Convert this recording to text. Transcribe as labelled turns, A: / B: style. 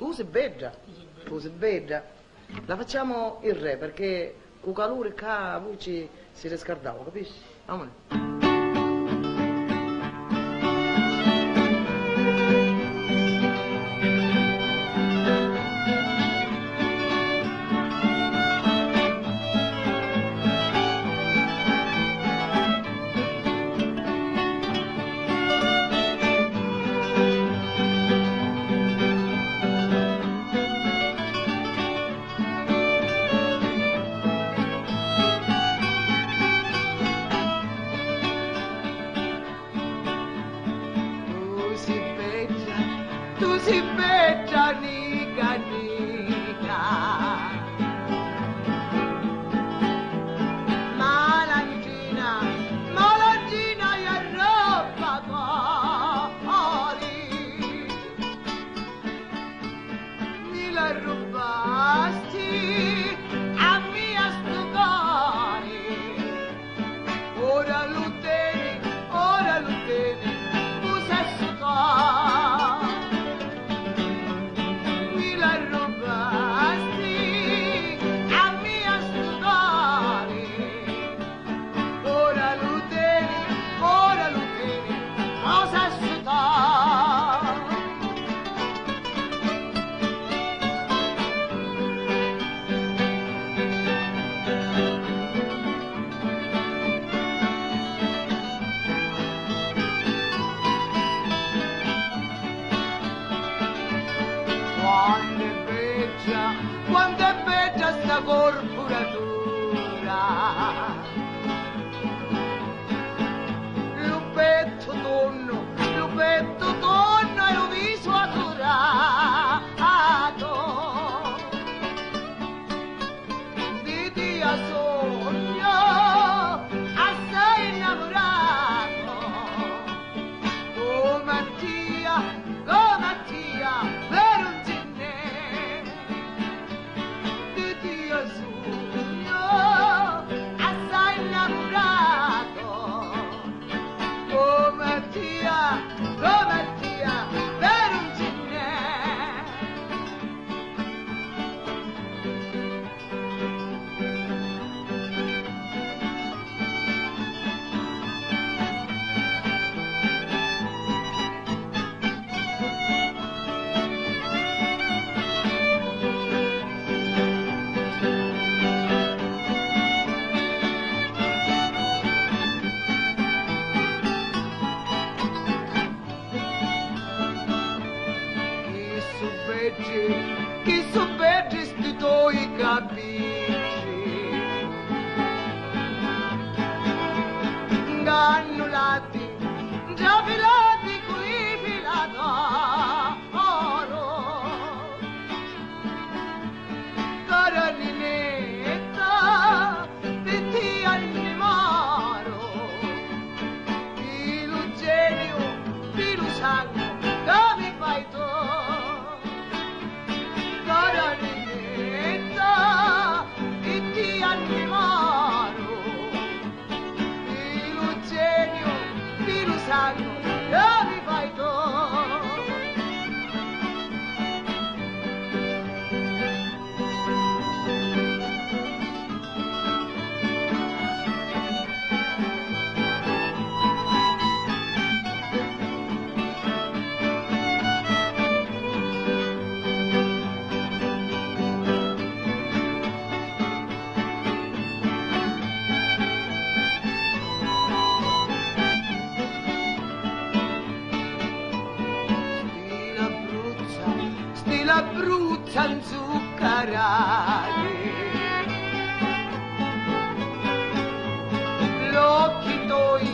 A: Tu sei bella, tu sei bella. La facciamo il re perché con calore qua la voce si riscaldava, capisci? Amore. Tu si bella, nica, nica. Malangina, e roba cori. Mi la rubasti a mia stupore. Ora lo tieni, posesso tuo. Quanto è bella sta corporatura, lupetto tonno e lo viso adorato, di Dio sogno assai innamorato, come Mattia, per un assai innamorato, come Mattia, per un ginè. Chi subeggi sti tuoi capricci, gannulati, già filati qui filato oro, caraninetta, petti al mimaro, filu genio, filu sangue, che mi fai tu? Caraninetta, e ti animaro, filu genio, filu sangue, che mi fai tu? L'Abruzzo zuccherati, l'occhi tuoi